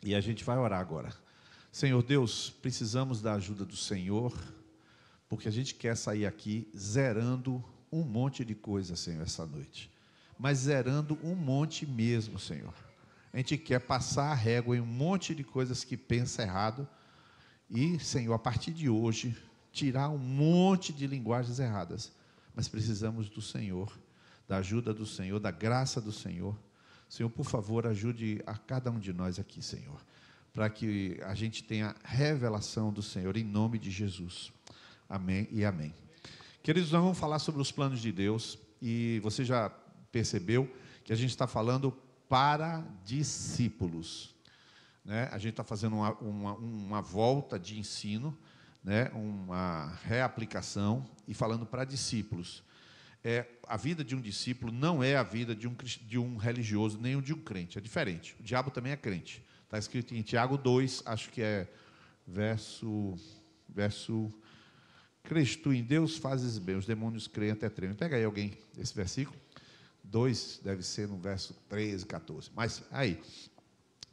E a gente vai orar agora. Senhor Deus, precisamos da ajuda do Senhor, porque a gente quer sair aqui zerando um monte de coisa, Senhor, essa noite. Mas zerando um monte mesmo, Senhor. A gente quer passar a régua em um monte de coisas que pensa errado. E, Senhor, a partir de hoje, tirar um monte de linguagens erradas. Mas precisamos do Senhor, da ajuda do Senhor, da graça do Senhor. Senhor, por favor, ajude a cada um de nós aqui, Senhor, para que a gente tenha revelação do Senhor, em nome de Jesus. Amém e amém. Queridos, nós vamos falar sobre os planos de Deus, e você já percebeu que a gente está falando para discípulos, né? A gente está fazendo uma volta de ensino, né? Uma reaplicação, e falando para discípulos. A vida de um discípulo não é a vida de um religioso, nem de um crente, é diferente. O diabo também é crente. Está escrito em Tiago 2, acho que é verso crês tu em Deus, fazes bem, os demônios creem até tremem. Pega aí alguém esse versículo. 2 deve ser no verso 13, 14. Mas aí,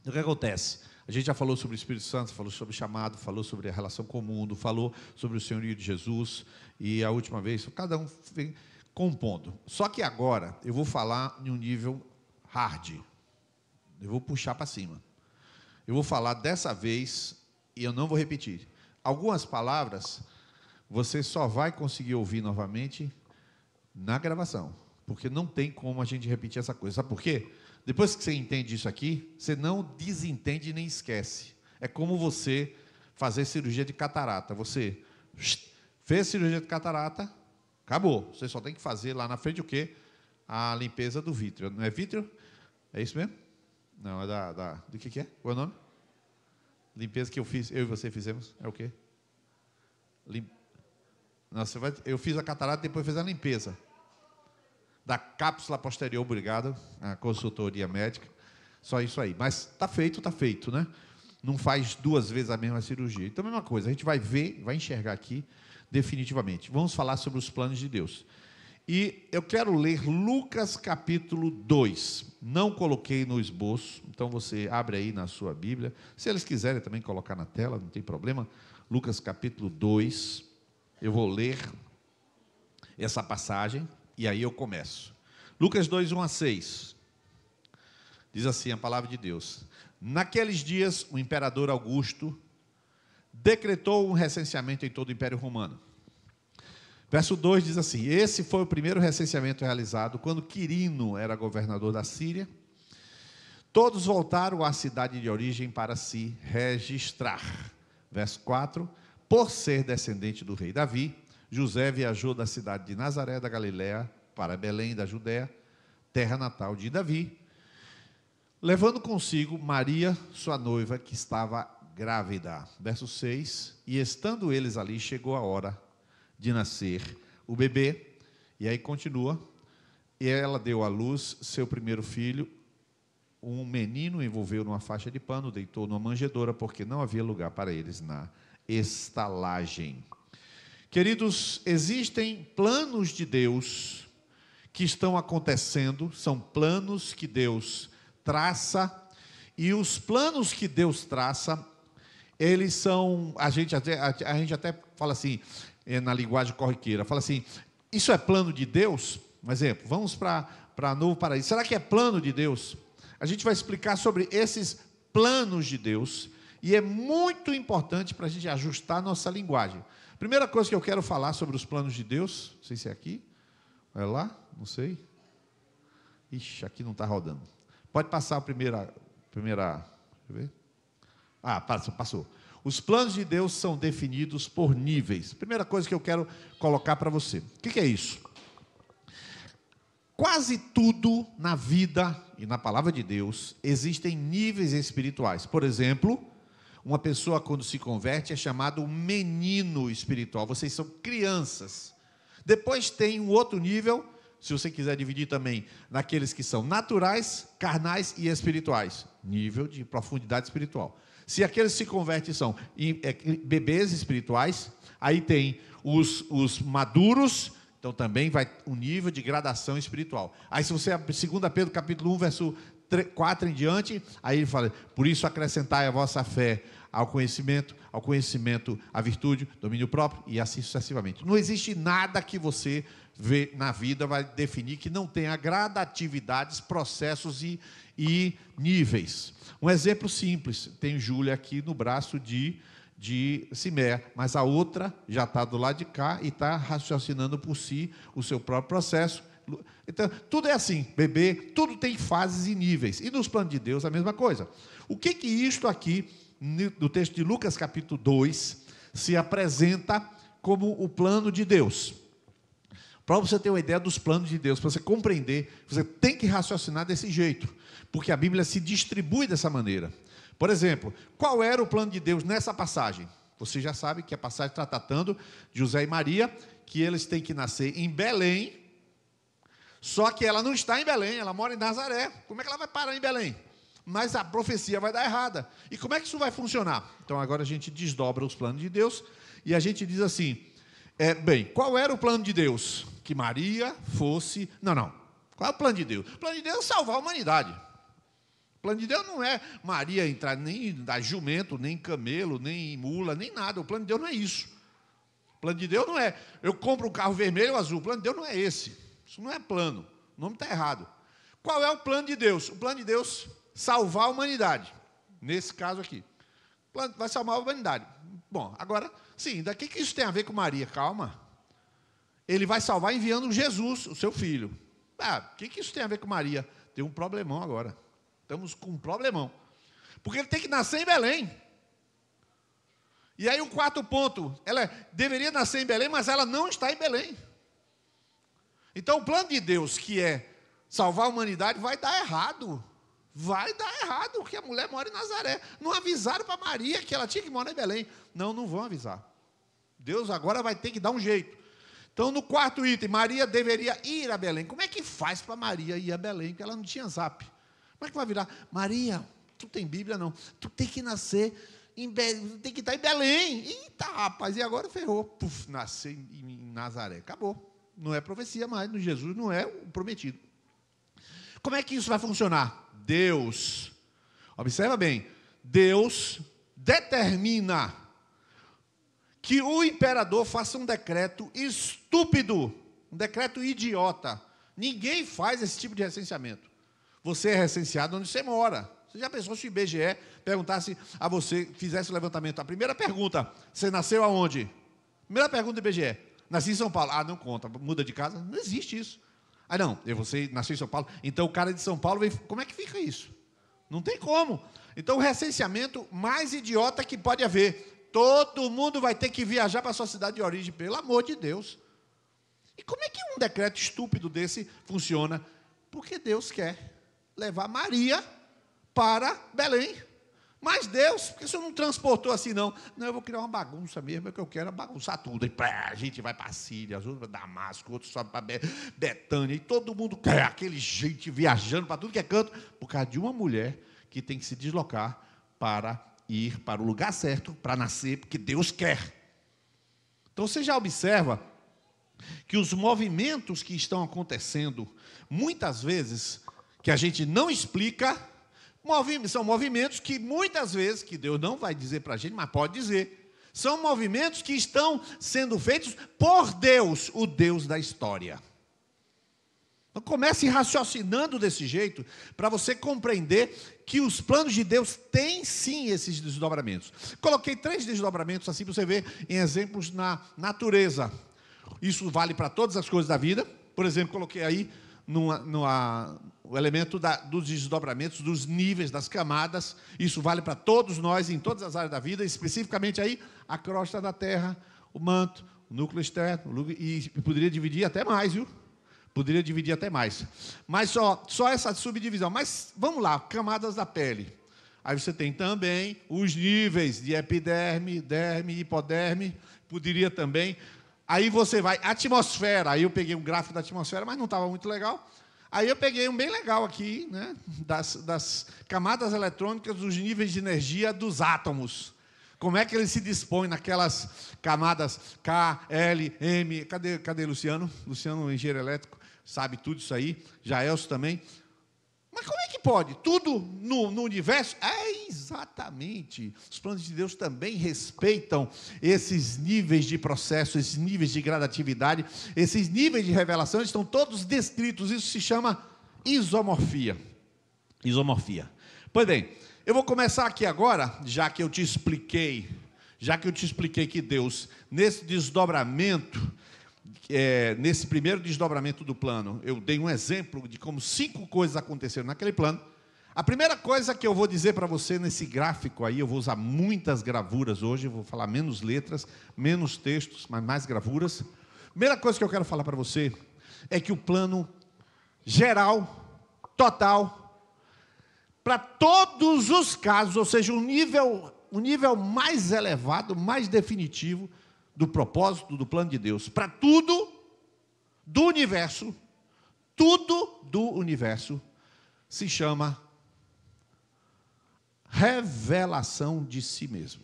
o que acontece? A gente já falou sobre o Espírito Santo, falou sobre o chamado, falou sobre a relação com o mundo, falou sobre o senhorio de Jesus, e a última vez, cada um vem compondo. Só que agora eu vou falar em um nível hard. Eu vou puxar para cima. Eu vou falar dessa vez, e eu não vou repetir. Algumas palavras você só vai conseguir ouvir novamente na gravação, porque não tem como a gente repetir essa coisa. Sabe por quê? Depois que você entende isso aqui, você não desentende nem esquece. É como você fazer cirurgia de catarata. Você fez cirurgia de catarata, acabou. Você só tem que fazer lá na frente o quê? A limpeza do vítreo. Não é vítreo? É isso mesmo? Não, é do que é? Qual é o nome? Limpeza que eu e você fizemos. É o quê? Não, eu fiz a catarata e depois fiz a limpeza da cápsula posterior, obrigado, a consultoria médica, só isso aí. Mas está feito, né? Não faz duas vezes a mesma cirurgia. Então, a mesma coisa, a gente vai ver, vai enxergar aqui definitivamente. Vamos falar sobre os planos de Deus. E eu quero ler Lucas capítulo 2. Não coloquei no esboço, então você abre aí na sua Bíblia. Se eles quiserem também colocar na tela, não tem problema. Lucas capítulo 2, eu vou ler essa passagem. E aí eu começo. Lucas 2, 1 a 6. Diz assim a palavra de Deus. Naqueles dias, o imperador Augusto decretou um recenseamento em todo o Império Romano. Verso 2 diz assim: esse foi o primeiro recenseamento realizado quando Quirino era governador da Síria. Todos voltaram à cidade de origem para se registrar. Verso 4. Por ser descendente do rei Davi, José viajou da cidade de Nazaré da Galiléia para Belém da Judéia, terra natal de Davi, levando consigo Maria, sua noiva, que estava grávida. Verso 6, e estando eles ali, chegou a hora de nascer o bebê, e aí continua, e ela deu à luz seu primeiro filho, um menino, envolveu numa faixa de pano, deitou numa manjedoura, porque não havia lugar para eles na estalagem. Queridos, existem planos de Deus que estão acontecendo, são planos que Deus traça, e os planos que Deus traça, eles são, a gente até fala assim, na linguagem corriqueira, fala assim, isso é plano de Deus? Um exemplo, vamos para Novo Paraíso, será que é plano de Deus? A gente vai explicar sobre esses planos de Deus, e é muito importante para a gente ajustar nossa linguagem. Primeira coisa que eu quero falar sobre os planos de Deus, não sei se é aqui, é lá, não sei. Ixi, aqui não está rodando. Pode passar a primeira, deixa eu ver. Passou. Os planos de Deus são definidos por níveis. Primeira coisa que eu quero colocar para você. O que é isso? Quase tudo na vida e na palavra de Deus existem níveis espirituais. Por exemplo, uma pessoa quando se converte é chamado menino espiritual. Vocês são crianças. Depois tem um outro nível, se você quiser dividir também, naqueles que são naturais, carnais e espirituais. Nível de profundidade espiritual. Se aqueles que se convertem são bebês espirituais, aí tem os maduros, então também vai um nível de gradação espiritual. Aí se você, 2 Pedro capítulo 1, verso 4 em diante, aí ele fala, por isso acrescentai a vossa fé ao conhecimento a virtude, domínio próprio, e assim sucessivamente. Não existe nada que você vê na vida, vai definir que não tenha gradatividades, processos e níveis. Um exemplo simples, tem Júlia aqui no braço de Siméia, mas a outra já está do lado de cá e está raciocinando por si o seu próprio processo. Então, tudo é assim, bebê, tudo tem fases e níveis. E nos planos de Deus a mesma coisa. O que isto aqui, no texto de Lucas capítulo 2, se apresenta como o plano de Deus? Para você ter uma ideia dos planos de Deus, para você compreender, você tem que raciocinar desse jeito, porque a Bíblia se distribui dessa maneira. Por exemplo, qual era o plano de Deus nessa passagem? Você já sabe que a passagem está tratando de José e Maria, que eles têm que nascer em Belém, só que ela não está em Belém, ela mora em Nazaré. Como é que ela vai parar em Belém? Mas a profecia vai dar errada. E como é que isso vai funcionar? Então agora a gente desdobra os planos de Deus e a gente diz assim, bem, qual era o plano de Deus? Que Maria fosse... Não. Qual é o plano de Deus? O plano de Deus é salvar a humanidade. O plano de Deus não é Maria entrar nem da jumento, nem camelo, nem mula, nem nada. O plano de Deus não é isso. O plano de Deus não é, eu compro um carro vermelho ou azul. O plano de Deus não é esse. Isso não é plano. O nome está errado. Qual é o plano de Deus? O plano de Deus, salvar a humanidade. Nesse caso aqui. O plano vai salvar a humanidade. Bom, agora, sim, daqui que isso tem a ver com Maria? Calma. Ele vai salvar enviando Jesus, o seu filho. O que isso tem a ver com Maria? Tem um problemão agora. Estamos com um problemão. Porque ele tem que nascer em Belém. E aí o 4º ponto, ela deveria nascer em Belém, mas ela não está em Belém. Então o plano de Deus, que é salvar a humanidade, vai dar errado. Vai dar errado, porque a mulher mora em Nazaré. Não avisaram para Maria que ela tinha que morar em Belém. Não vão avisar. Deus agora vai ter que dar um jeito. Então, no 4º item, Maria deveria ir a Belém. Como é que faz para Maria ir a Belém? Porque ela não tinha zap. Como é que vai virar? Maria, tu tem Bíblia não? Tu tem que nascer em Belém, tem que estar em Belém. Eita, rapaz, e agora ferrou. Puf, nascer em Nazaré. Acabou. Não é profecia mais, no Jesus não é o prometido. Como é que isso vai funcionar? Deus, observa bem, Deus determina que o imperador faça um decreto estúpido, um decreto idiota. Ninguém faz esse tipo de recenseamento. Você é recenseado onde você mora. Você já pensou se o IBGE perguntasse a você, fizesse o levantamento? A primeira pergunta, você nasceu aonde? Primeira pergunta do IBGE, nasci em São Paulo. Não conta, muda de casa? Não existe isso. Não, você nasceu em São Paulo, então o cara de São Paulo vem... Como é que fica isso? Não tem como. Então o recenseamento mais idiota que pode haver. Todo mundo vai ter que viajar para a sua cidade de origem, pelo amor de Deus. E como é que um decreto estúpido desse funciona? Porque Deus quer levar Maria para Belém. Mas Deus, por que o Senhor não transportou assim, não? Não, eu vou criar uma bagunça mesmo, é que eu quero bagunçar tudo. E a gente vai para Síria, outros para Damasco, outros sobe para Betânia, e todo mundo quer aquele gente viajando para tudo que é canto, por causa de uma mulher que tem que se deslocar para ir para o lugar certo, para nascer, porque Deus quer. Então você já observa que os movimentos que estão acontecendo, muitas vezes, que a gente não explica, são movimentos que muitas vezes, que Deus não vai dizer para a gente, mas pode dizer, são movimentos que estão sendo feitos por Deus, o Deus da história. Então comece raciocinando desse jeito, para você compreender que os planos de Deus têm sim esses desdobramentos. Coloquei 3 desdobramentos assim para você ver em exemplos na natureza. Isso vale para todas as coisas da vida. Por exemplo, coloquei aí o elemento dos desdobramentos, dos níveis, das camadas. Isso vale para todos nós, em todas as áreas da vida, especificamente aí a crosta da terra, o manto, o núcleo externo, e poderia dividir até mais, viu? Poderia dividir até mais. Mas só essa subdivisão. Mas vamos lá, camadas da pele. Aí você tem também os níveis de epiderme, derme, hipoderme. Poderia também. Aí você vai, atmosfera. Aí eu peguei um gráfico da atmosfera, mas não estava muito legal. Aí eu peguei um bem legal aqui, né? Das camadas eletrônicas, dos níveis de energia dos átomos. Como é que ele se dispõe naquelas camadas K, L, M... Cadê Luciano? Luciano, engenheiro elétrico, sabe tudo isso aí. Jaelso também. Mas como é que pode? Tudo no universo? É exatamente. Os planos de Deus também respeitam esses níveis de processo, esses níveis de gradatividade, esses níveis de revelação, estão todos descritos. Isso se chama isomorfia. Isomorfia. Pois bem, eu vou começar aqui agora, já que eu te expliquei que Deus, nesse desdobramento, nesse primeiro desdobramento do plano, eu dei um exemplo de como 5 coisas aconteceram naquele plano. A primeira coisa que eu vou dizer para você nesse gráfico aí, eu vou usar muitas gravuras hoje, eu vou falar menos letras, menos textos, mas mais gravuras. Primeira coisa que eu quero falar para você é que o plano geral, total, para todos os casos, ou seja, o nível mais elevado, mais definitivo do propósito, do plano de Deus, para tudo do universo, se chama revelação de si mesmo.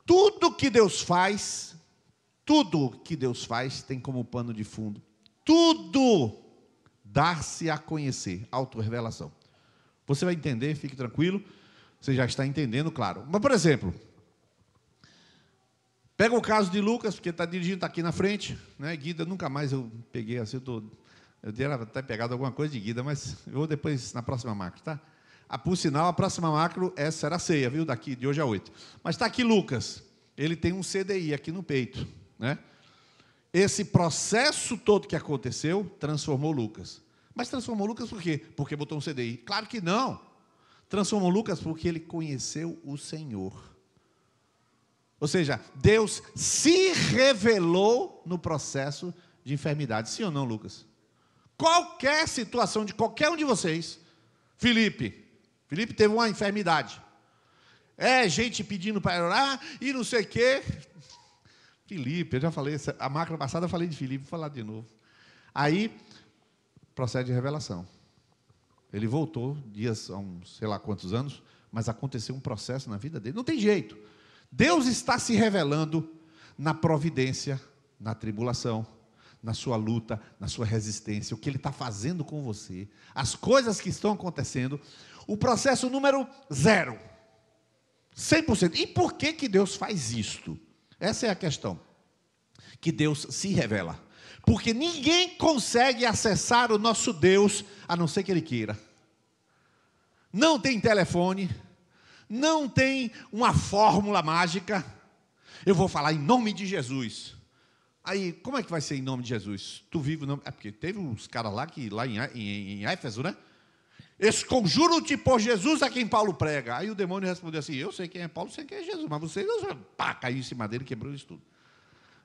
Tudo que Deus faz tem como pano de fundo, tudo dar-se a conhecer, autorrevelação. Você vai entender, fique tranquilo, você já está entendendo, claro. Mas, por exemplo, pega o caso de Lucas, porque está dirigindo, está aqui na frente, né? Guida, nunca mais eu peguei assim, eu teria até pegado alguma coisa de Guida, mas eu vou depois na próxima macro, tá? Por sinal, a próxima macro, essa será ceia, viu? Daqui, de hoje a 8. Mas está aqui Lucas, ele tem um CDI aqui no peito, né? Esse processo todo que aconteceu, transformou Lucas. Mas transformou Lucas por quê? Porque botou um CDI? Claro que não. Transformou Lucas porque ele conheceu o Senhor. Ou seja, Deus se revelou no processo de enfermidade. Sim ou não, Lucas? Qualquer situação de qualquer um de vocês, Felipe teve uma enfermidade. Gente pedindo para orar e não sei o quê. Felipe, eu já falei, a macro passada eu falei de Felipe, vou falar de novo. Aí, procede de revelação. Ele voltou, dias, há uns, sei lá quantos anos, mas aconteceu um processo na vida dele. Não tem jeito. Deus está se revelando na providência, na tribulação, na sua luta, na sua resistência, o que Ele está fazendo com você, as coisas que estão acontecendo, o processo número 0, 100%. E por que Deus faz isto? Essa é a questão, que Deus se revela. Porque ninguém consegue acessar o nosso Deus, a não ser que Ele queira. Não tem telefone, não tem uma fórmula mágica. Eu vou falar em nome de Jesus. Aí, como é que vai ser em nome de Jesus? Tu vive o nome... porque teve uns caras lá em Éfeso, né? Esconjuro-te por Jesus a quem Paulo prega. Aí o demônio respondeu assim: eu sei quem é Paulo, sei quem é Jesus, mas vocês... Pá, caiu em cima dele e quebrou isso tudo.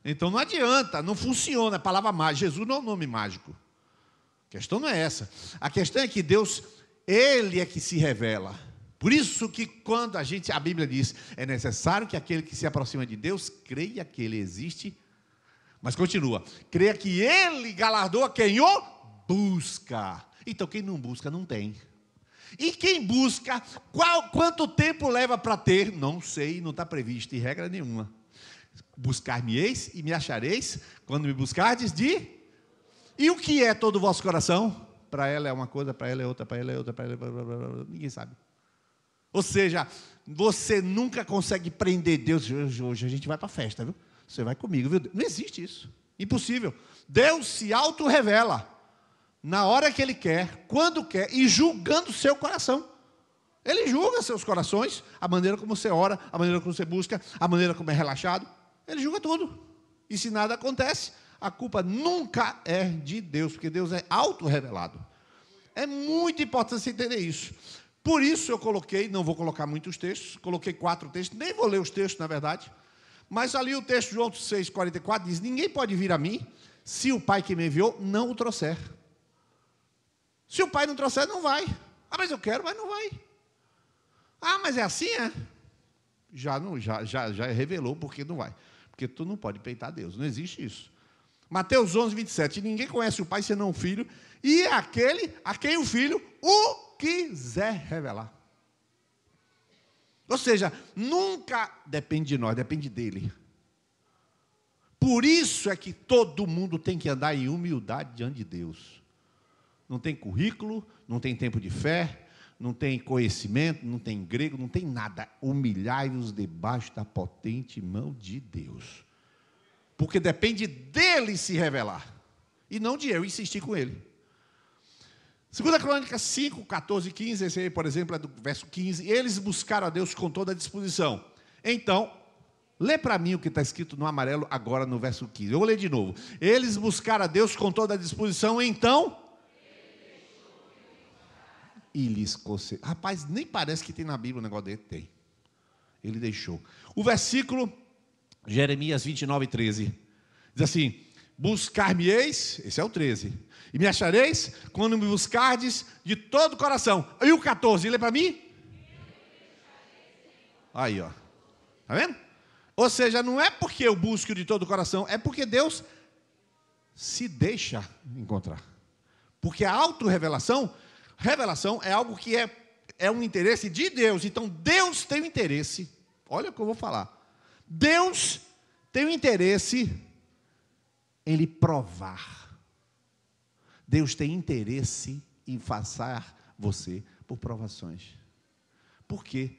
Então não adianta, não funciona a palavra mágica. Jesus não é um nome mágico. A questão não é essa. A questão é que Deus, Ele é que se revela. Por isso que quando a Bíblia diz, é necessário que aquele que se aproxima de Deus creia que Ele existe. Mas continua, creia que Ele galardoa quem o busca. Então quem não busca não tem. E quem busca, quanto tempo leva para ter? Não sei, não está previsto em regra nenhuma. Buscar-me-eis e me achareis, quando me buscardes de... E o que é todo o vosso coração? Para ela é uma coisa, para ela é outra, para ela é outra, para ela é... Ninguém sabe. Ou seja, você nunca consegue prender Deus. Hoje a gente vai para a festa, viu? Você vai comigo, viu? Não existe isso. Impossível. Deus se auto-revela na hora que Ele quer, quando quer, e julgando o seu coração. Ele julga seus corações, a maneira como você ora, a maneira como você busca, a maneira como é relaxado. Ele julga tudo. E se nada acontece, a culpa nunca é de Deus, porque Deus é auto-revelado. É muito importante você entender isso. Por isso eu coloquei, não vou colocar muitos textos, coloquei 4 textos, nem vou ler os textos, na verdade. Mas ali o texto de João 6,44 diz: ninguém pode vir a mim, se o Pai que me enviou não o trouxer. Se o Pai não trouxer, não vai. Ah, mas eu quero, mas não vai. Ah, mas é assim, é? Já revelou porque não vai. Porque tu não pode peitar Deus, não existe isso. Mateus 11:27, ninguém conhece o Pai senão o Filho, e aquele a quem o Filho o quiser revelar. Ou seja, nunca depende de nós, depende dele. Por isso é que todo mundo tem que andar em humildade diante de Deus. não tem currículo, não tem tempo de fé, não tem conhecimento, não tem grego, não tem nada. Humilhai-vos debaixo da potente mão de Deus. Porque depende dele se revelar, e não de eu insistir com ele. 2 Crônicas 5, 14 e 15, esse aí, por exemplo, é do verso 15. Eles buscaram a Deus com toda a disposição. Então, lê para mim o que está escrito no amarelo agora no verso 15. Eu vou ler de novo. Eles buscaram a Deus com toda a disposição, então... E lhes concedeu. Rapaz, nem parece que tem na Bíblia um negócio dele. Tem. Ele deixou. O versículo, Jeremias 29, 13. Diz assim: buscar-me-eis, esse é o 13, e me achareis quando me buscardes de todo o coração. E o 14, lê para mim. Aí, ó. Está vendo? Ou seja, não é porque eu busco de todo o coração, é porque Deus se deixa encontrar. Porque a autorrevelação, revelação é algo que é um interesse de Deus. Então, Deus tem um interesse. Olha o que eu vou falar. Deus tem um interesse em lhe provar. Deus tem interesse em passar você por provações. Por quê?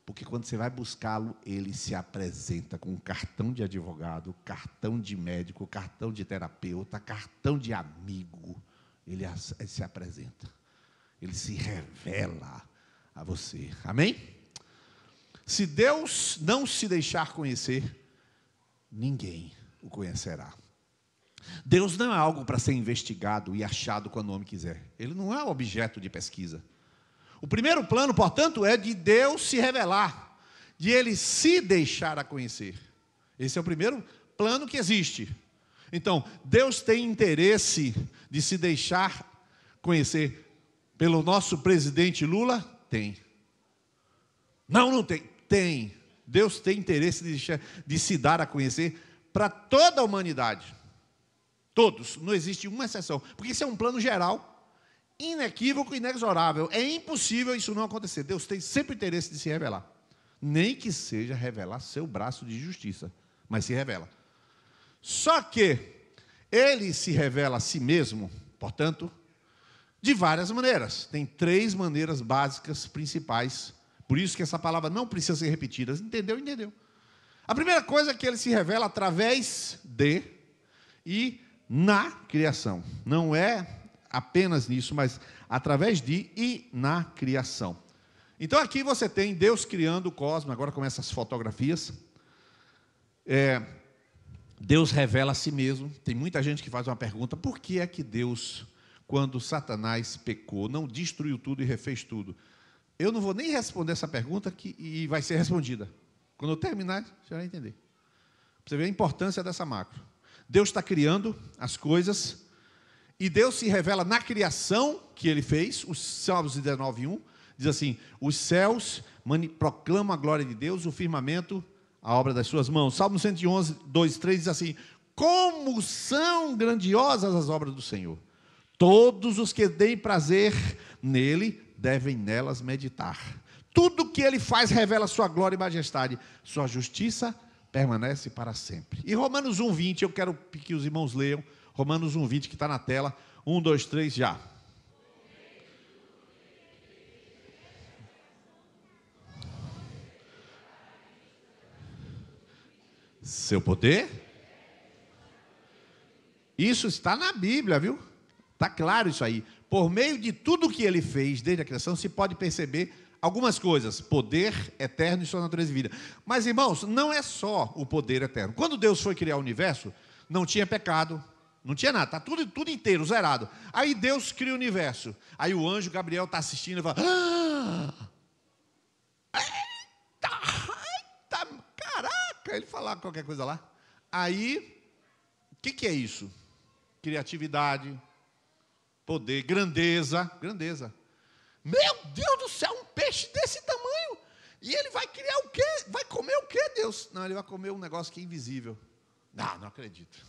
Porque quando você vai buscá-lo, ele se apresenta com um cartão de advogado, cartão de médico, cartão de terapeuta, cartão de amigo. Ele se apresenta. Ele se revela a você. Amém? Se Deus não se deixar conhecer, ninguém o conhecerá. Deus não é algo para ser investigado e achado quando o homem quiser. Ele não é objeto de pesquisa. O primeiro plano, portanto, é de Deus se revelar, de Ele se deixar a conhecer. Esse é o primeiro plano que existe. Então, Deus tem interesse de se deixar conhecer pelo nosso presidente Lula? Tem. Não tem. Tem. Deus tem interesse de se dar a conhecer para toda a humanidade. Todos, não existe uma exceção. Porque isso é um plano geral, inequívoco e inexorável. É impossível isso não acontecer. Deus tem sempre interesse de se revelar. Nem que seja revelar seu braço de justiça, mas se revela. Só que Ele se revela a si mesmo, portanto, de várias maneiras. Tem 3 maneiras básicas, principais. Por isso que essa palavra não precisa ser repetida. Entendeu? Entendeu. A primeira coisa é que Ele se revela através de e na criação. Não é apenas nisso, mas através de e na criação. Então aqui você tem Deus criando o cosmos. Agora começam as fotografias. Deus revela a si mesmo. Tem muita gente que faz uma pergunta: por que é que Deus, quando Satanás pecou, não destruiu tudo e refez tudo? Eu não vou nem responder essa pergunta e vai ser respondida. Quando eu terminar, você vai entender. Você vê a importância dessa macro. Deus está criando as coisas, e Deus se revela na criação que Ele fez. Os Salmos 19:1 diz assim: os céus proclamam a glória de Deus, o firmamento, a obra das suas mãos. Salmo 111, 2, 3 diz assim: como são grandiosas as obras do Senhor. Todos os que têm prazer nele devem nelas meditar. Tudo que Ele faz revela sua glória e majestade. Sua justiça permanece para sempre. E Romanos 1:20, eu quero que os irmãos leiam. Romanos 1:20, que está na tela. 1, 2, 3, já. Seu poder? Isso está na Bíblia, viu? Está claro isso aí. Por meio de tudo que Ele fez desde a criação, se pode perceber algumas coisas: poder eterno e sua natureza divina. Mas, irmãos, não é só o poder eterno. Quando Deus foi criar o universo, não tinha pecado, não tinha nada, está tudo inteiro, zerado. Aí Deus cria o universo. Aí o anjo Gabriel está assistindo e fala: eita, caraca! Ele fala qualquer coisa lá. Aí, o que é isso? Criatividade, poder, grandeza. Meu Deus do céu, um peixe desse tamanho. E ele vai criar o quê? Vai comer o quê, Deus? Não, ele vai comer um negócio que é invisível. Não acredito.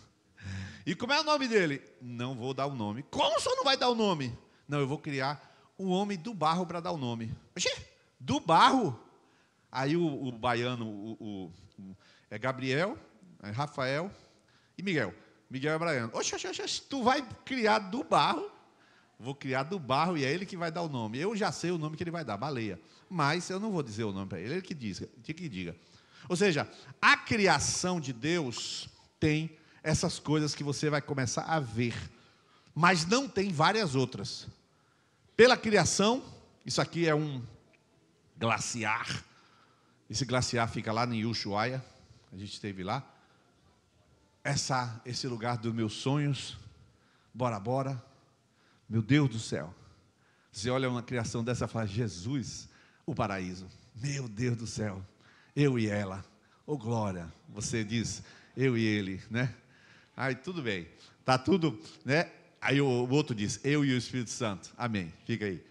E como é o nome dele? Não vou dar o nome. Como o senhor não vai dar o nome? Não, eu vou criar um homem do barro para dar o nome. Oxê, do barro? Aí o baiano, é Gabriel, é Rafael e Miguel. Miguel é baiano. Oxe, tu vai criar do barro Vou criar do barro e é ele que vai dar o nome. Eu já sei o nome que ele vai dar, baleia. Mas eu não vou dizer o nome para ele, ele que diga. Ou seja, a criação de Deus tem essas coisas que você vai começar a ver. Mas não tem várias outras. Pela criação, isso aqui é um glaciar. Esse glaciar fica lá em Ushuaia. A gente esteve lá. Esse lugar dos meus sonhos. Bora, bora. Meu Deus do céu. Você olha uma criação dessa e fala, Jesus, o paraíso. Meu Deus do céu. Eu e ela. Ô glória. Você diz, eu e ele, né? Aí tudo bem. Tá tudo, né? Aí o outro diz, eu e o Espírito Santo. Amém. Fica aí.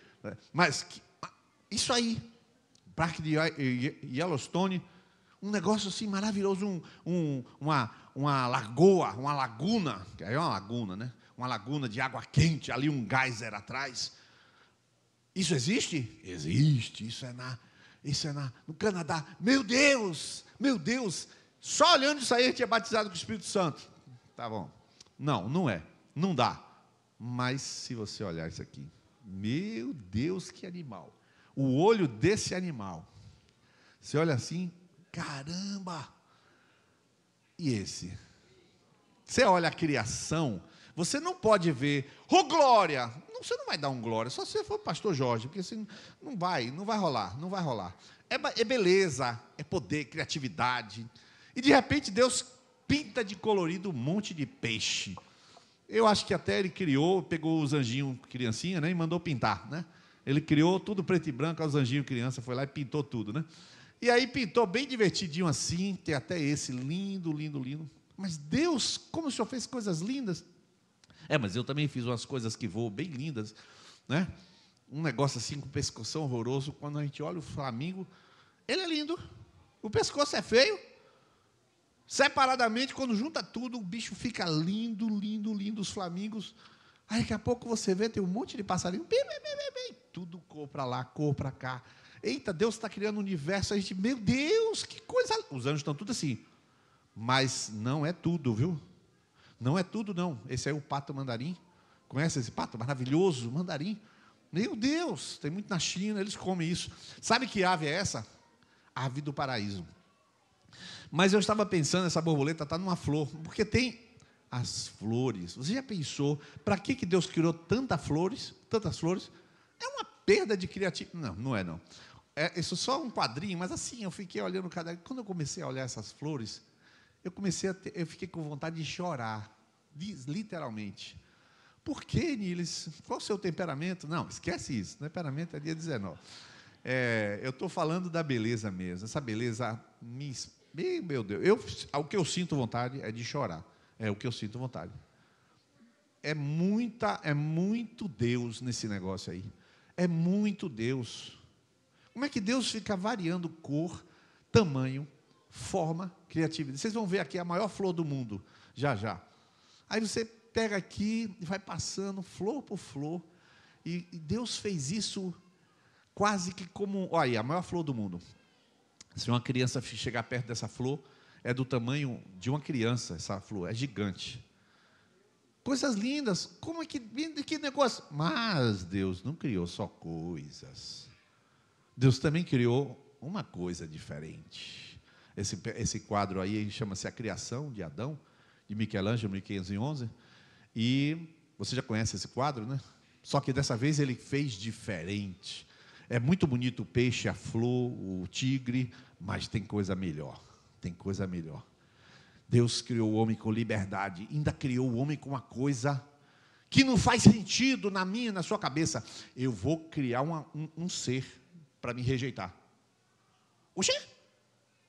Mas isso aí, Parque de Yellowstone, um negócio assim maravilhoso, uma lagoa, uma laguna, que aí é uma laguna, né? Uma laguna de água quente, ali um geyser atrás. Isso existe? Existe. Isso é no Canadá. Meu Deus, só olhando isso aí a gente é batizado com o Espírito Santo. Tá bom. Não, não é. Não dá. Mas se você olhar isso aqui, meu Deus, que animal. O olho desse animal. Você olha assim, caramba. E esse? Você olha a criação, você não pode ver, glória. Não, você não vai dar um glória, só se você for pastor Jorge, porque assim, não vai rolar. É beleza, é poder, criatividade. E de repente Deus pinta de colorido um monte de peixe. Eu acho que até ele pegou os anjinhos criancinha, né, e mandou pintar, né? Ele criou tudo preto e branco, os anjinhos criança, foi lá e pintou tudo, né? E aí pintou bem divertidinho assim, tem até esse, lindo. Mas Deus, como o Senhor fez coisas lindas. Mas eu também fiz umas coisas que voam bem lindas, né? Um negócio assim com pescoção horroroso. Quando a gente olha o flamingo, ele é lindo. O pescoço é feio. Separadamente, quando junta tudo, o bicho fica lindo, os flamingos. Aí daqui a pouco você vê, tem um monte de passarinho, tudo cor para lá, cor para cá. Eita, Deus está criando um universo. A gente, meu Deus, que coisa. Os anjos estão tudo assim. Mas não é tudo, viu? Não é tudo, não. Esse aí é o pato mandarim. Conhece esse pato maravilhoso, mandarim? Meu Deus, tem muito na China, eles comem isso. Sabe que ave é essa? Ave do paraíso. Mas eu estava pensando, essa borboleta está numa flor, porque tem as flores. Você já pensou, para que Deus criou tantas flores? É uma perda de criatividade. Não, não é não. Isso é só um quadrinho, mas assim, eu fiquei olhando cada... Quando eu comecei a olhar essas flores, eu fiquei com vontade de chorar, literalmente. Por que, Niles? Qual o seu temperamento? Não, esquece isso, temperamento é dia 19. Eu estou falando da beleza mesmo, essa beleza, meu Deus, o que eu sinto vontade é de chorar, é o que eu sinto vontade. É muito Deus nesse negócio aí, é muito Deus. Como é que Deus fica variando cor, tamanho, forma, criatividade? Vocês vão ver aqui a maior flor do mundo, já. Aí você pega aqui e vai passando flor por flor, e Deus fez isso quase que como... Olha aí, a maior flor do mundo. Se uma criança chegar perto dessa flor, é do tamanho de uma criança, essa flor, é gigante. Coisas lindas, como é que negócio? Mas Deus não criou só coisas. Deus também criou uma coisa diferente. Esse quadro aí chama-se A Criação de Adão, de Michelangelo, 1511. E você já conhece esse quadro, né? Só que dessa vez ele fez diferente. É muito bonito o peixe, a flor, o tigre, mas tem coisa melhor. Deus criou o homem com liberdade, ainda criou o homem com uma coisa que não faz sentido na sua cabeça. Eu vou criar um ser para me rejeitar. Oxê?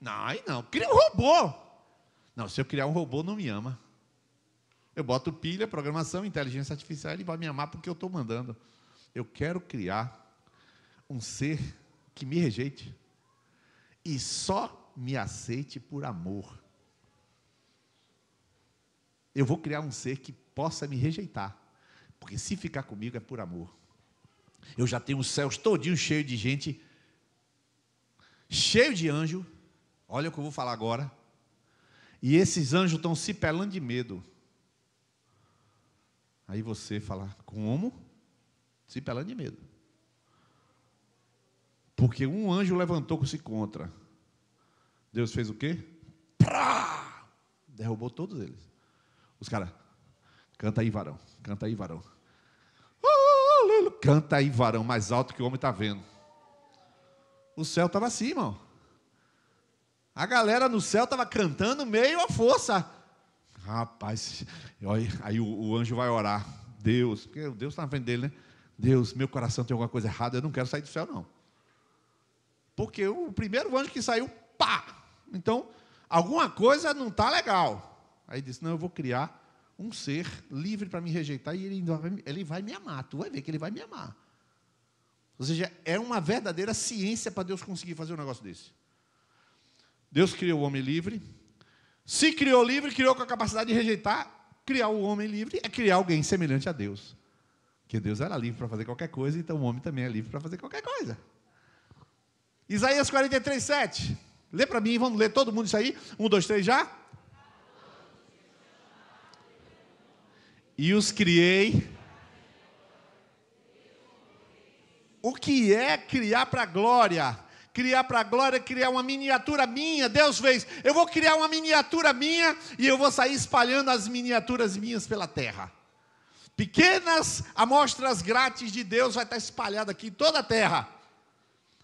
Não, cria um robô. Não, se eu criar um robô, não me ama. Eu boto pilha, programação, inteligência artificial, ele vai me amar porque eu estou mandando. Eu quero criar um ser que me rejeite e só me aceite por amor. Eu vou criar um ser que possa me rejeitar, porque se ficar comigo é por amor. Eu já tenho os céus todinhos cheios de gente, cheio de anjo. Olha o que eu vou falar agora. E esses anjos estão se pelando de medo. Aí você fala, como? se pelando de medo. Porque um anjo levantou-se contra. Deus fez o quê? Prá! Derrubou todos eles. Os caras, canta aí, varão. Canta aí, varão. Canta aí, varão, mais alto que o homem está vendo. O céu estava assim, irmão. A galera no céu estava cantando meio à força. Rapaz, aí o anjo vai orar. Deus, porque Deus está na frente dele, né? Deus, meu coração tem alguma coisa errada, eu não quero sair do céu, não. Porque o primeiro anjo que saiu, pá! Então, alguma coisa não está legal. Aí disse, não, eu vou criar um ser livre para me rejeitar e ele vai me amar. Tu vai ver que ele vai me amar. Ou seja, é uma verdadeira ciência para Deus conseguir fazer um negócio desse. Deus criou o homem livre. Se criou livre, criou com a capacidade de rejeitar. Criar o homem livre é criar alguém semelhante a Deus. Porque Deus era livre para fazer qualquer coisa, então o homem também é livre para fazer qualquer coisa. Isaías 43, 7. Lê para mim, vamos ler todo mundo isso aí. 1, 2, 3, já? E os criei. O que é criar para a glória? Criar para a glória é criar uma miniatura minha. Deus fez, eu vou criar uma miniatura minha e eu vou sair espalhando as miniaturas minhas pela terra. Pequenas amostras grátis de Deus vai estar espalhada aqui em toda a terra.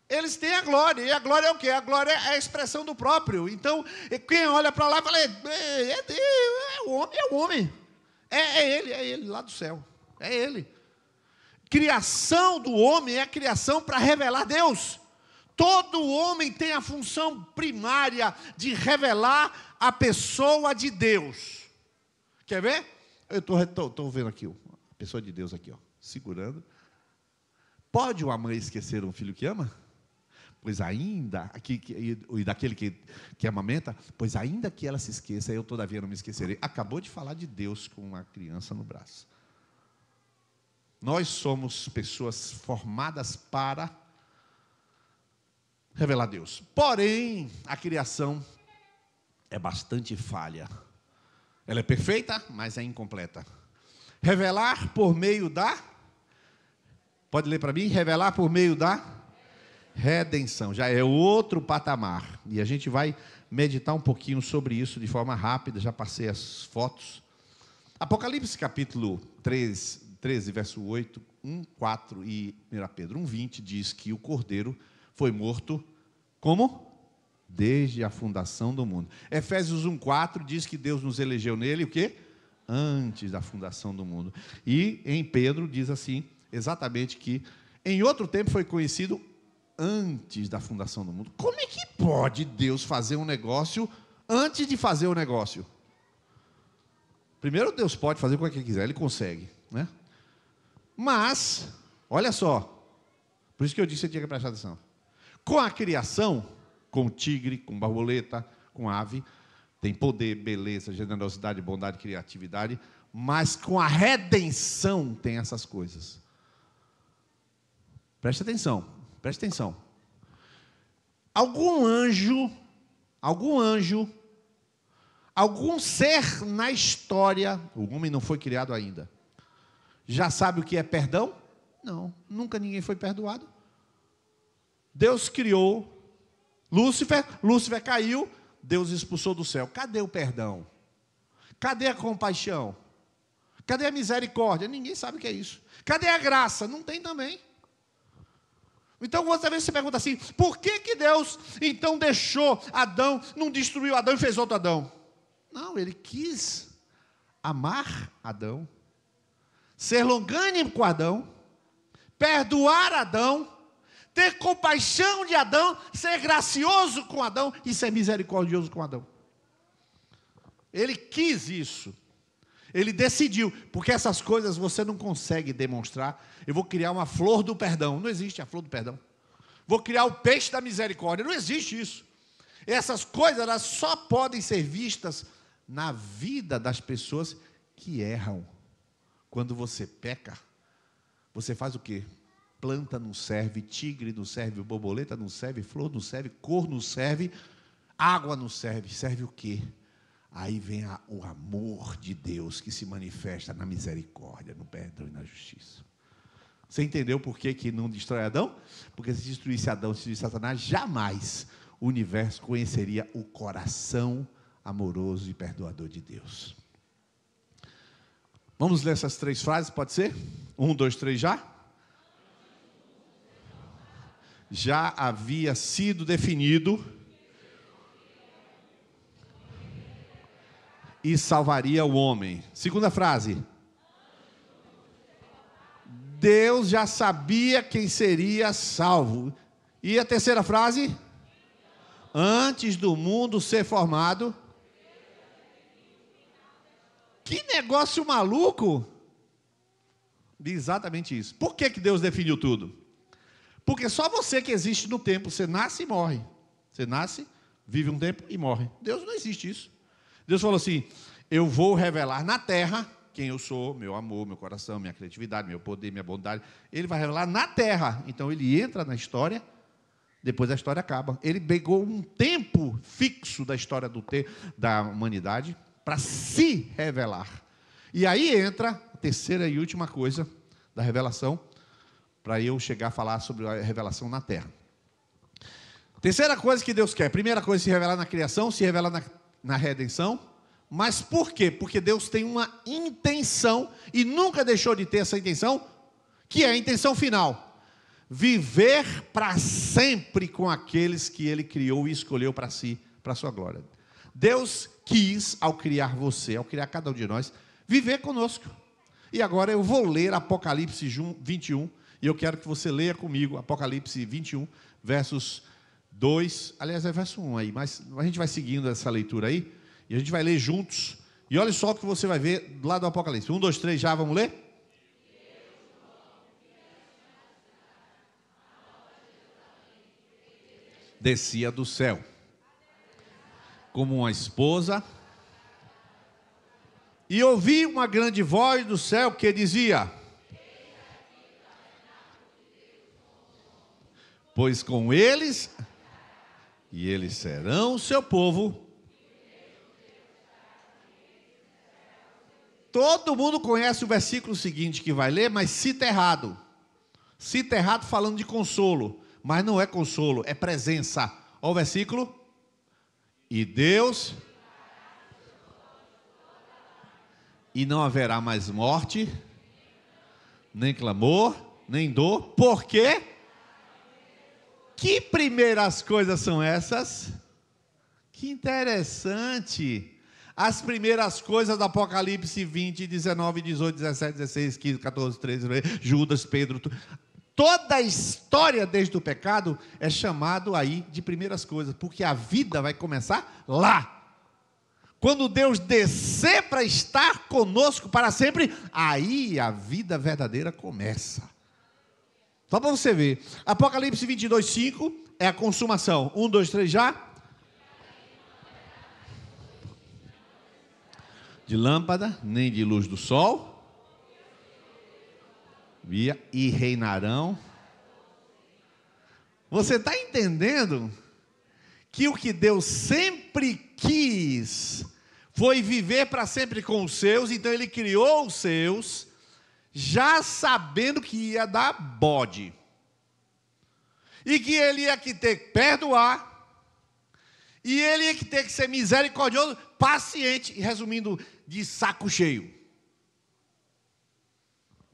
Eles têm a glória, e a glória é o quê? A glória é a expressão do próprio. Então, quem olha para lá fala, é o homem. É ele lá do céu. É ele. Criação do homem é a criação para revelar Deus. Todo homem tem a função primária de revelar a pessoa de Deus. Quer ver? Eu estou vendo aqui, a pessoa de Deus aqui, ó, segurando. Pode uma mãe esquecer um filho que ama? Pois ainda, e daquele que amamenta, pois ainda que ela se esqueça, eu todavia não me esquecerei. Acabou de falar de Deus com uma criança no braço. Nós somos pessoas formadas para revelar Deus. Porém, a criação é bastante falha. Ela é perfeita, mas é incompleta. Revelar por meio da... Pode ler para mim? Revelar por meio da redenção. Já é outro patamar. E a gente vai meditar um pouquinho sobre isso de forma rápida. Já passei as fotos. Apocalipse capítulo 13, verso 8, 1, 4 e 1 Pedro 1, 20 diz que o Cordeiro foi morto como? Desde a fundação do mundo. Efésios 1, 4 diz que Deus nos elegeu nele o quê? Antes da fundação do mundo. E em Pedro diz assim, exatamente que em outro tempo foi conhecido antes da fundação do mundo. Como é que pode Deus fazer um negócio antes de fazer o negócio? Primeiro, Deus pode fazer o que quiser, Ele consegue, né? Mas, olha só, por isso que eu disse que você tinha que prestar atenção. Com a criação, com o tigre, com borboleta, com ave, tem poder, beleza, generosidade, bondade, criatividade, mas com a redenção tem essas coisas. Preste atenção, preste atenção. Algum ser na história, o homem não foi criado ainda, já sabe o que é perdão? Não, nunca ninguém foi perdoado. Deus criou Lúcifer caiu, Deus expulsou do céu. Cadê o perdão? Cadê a compaixão? Cadê a misericórdia? Ninguém sabe o que é isso. Cadê a graça? Não tem também. Então, às vezes você pergunta assim, por que Deus, então, deixou Adão, não destruiu Adão e fez outro Adão? Não, Ele quis amar Adão, ser longânimo com Adão, perdoar Adão, ter compaixão de Adão, ser gracioso com Adão e ser misericordioso com Adão. Ele quis isso. Ele decidiu, porque essas coisas você não consegue demonstrar. Eu vou criar uma flor do perdão. Não existe a flor do perdão. Vou criar o peixe da misericórdia. Não existe isso. Essas coisas elas só podem ser vistas na vida das pessoas que erram. Quando você peca, você faz o quê? Planta não serve, tigre não serve, borboleta não serve, flor não serve, cor não serve, água não serve. Serve o quê? Aí vem o amor de Deus que se manifesta na misericórdia, no perdão e na justiça. Você entendeu por que não destrói Adão? Porque se destruísse Adão, se destruísse Satanás, jamais o universo conheceria o coração amoroso e perdoador de Deus. Vamos ler essas 3 frases, pode ser? 1, 2, 3, já? Já havia sido definido e salvaria o homem. Segunda frase. Deus já sabia quem seria salvo. E a terceira frase? Antes do mundo ser formado. Que negócio maluco! Exatamente isso. Por que Deus definiu tudo? Porque só você que existe no tempo. Você nasce e morre. Você nasce, vive um tempo e morre. Deus não existe isso. Deus falou assim: eu vou revelar na terra quem eu sou, meu amor, meu coração, minha criatividade, meu poder, minha bondade. Ele vai revelar na terra. Então ele entra na história, depois a história acaba. Ele pegou um tempo fixo da história da humanidade para se revelar. E aí entra a terceira e última coisa da revelação, para eu chegar a falar sobre a revelação na terra. Terceira coisa que Deus quer. Primeira coisa, se revelar na criação, se revelar na redenção. Mas por quê? Porque Deus tem uma intenção, e nunca deixou de ter essa intenção, que é a intenção final: viver para sempre com aqueles que Ele criou e escolheu para si, para a sua glória. Deus quis, ao criar você, ao criar cada um de nós, viver conosco. E agora eu vou ler Apocalipse 21, e eu quero que você leia comigo Apocalipse 21, versos 2, aliás é verso 1 aí, mas a gente vai seguindo essa leitura aí, e a gente vai ler juntos, e olha só o que você vai ver lá do Apocalipse. 1, 2, 3, já, vamos ler? Descia do céu, como uma esposa, e ouvi uma grande voz do céu que dizia: pois com eles, e eles serão o seu povo. Todo mundo conhece o versículo seguinte que vai ler, mas cita errado. Cita errado falando de consolo, mas não é consolo, é presença. Olha o versículo. E Deus, e não haverá mais morte, nem clamor, nem dor. Por quê? Que primeiras coisas são essas? Que interessante. As primeiras coisas do Apocalipse 20, 19, 18, 17, 16, 15, 14, 13, Judas, Pedro. Toda a história desde o pecado é chamado aí de primeiras coisas, porque a vida vai começar lá. Quando Deus descer para estar conosco para sempre, aí a vida verdadeira começa. Só para você ver. Apocalipse 22, 5 é a consumação. 1, 2, 3, já. De lâmpada, nem de luz do sol. E reinarão. Você está entendendo que o que Deus sempre quis foi viver para sempre com os seus? Então Ele criou os seus, já sabendo que ia dar bode, e que Ele ia que ter que perdoar, e Ele ia que ter que ser misericordioso, paciente, e resumindo, de saco cheio.